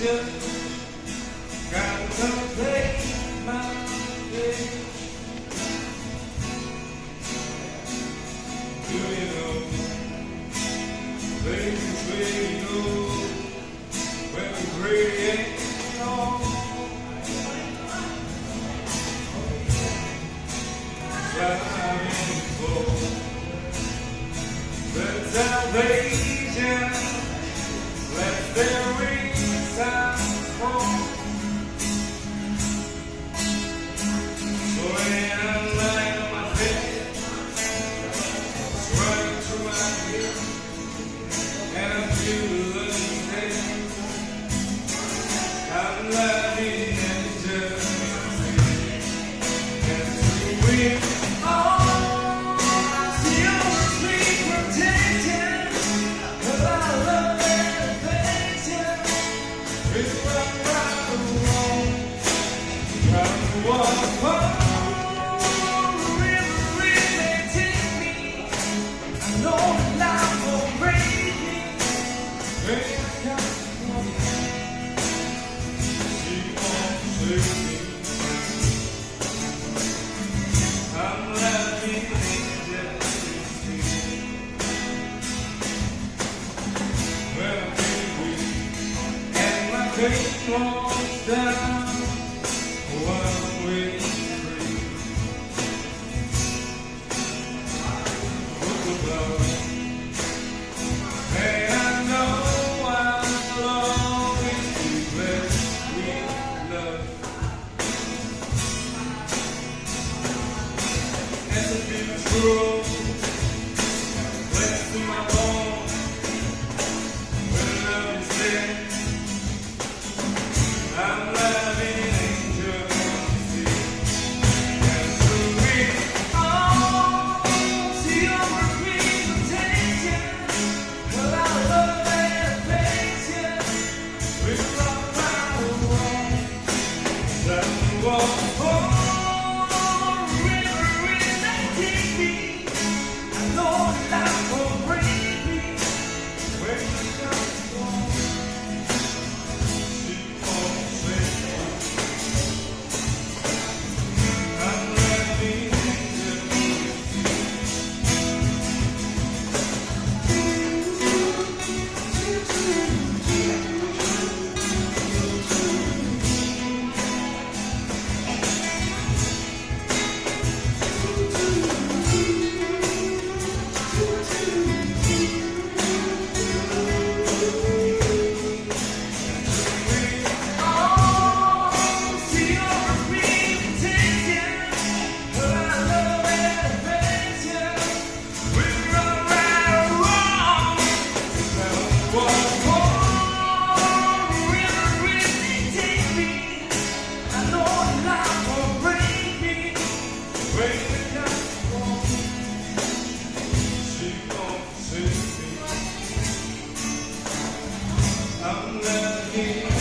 just got to play my game. Do you know, places where you go when the gray ain't on? Driving for the salvation, let their wings sound home. So when I'm lying on my bed, it's running through my head, and I feel the same. I'm loving and just and to win. Faith falls down one way street. Look above, and I know I'll always be blessed with love. As the beach grows, blessed in my bones, when love is there. I'm loving an angel and to me, oh, see your representation, well, I love and affection, we're all around the world, that's the world, oh, river is that take me, I know life will bring me, where you come from. I'm loving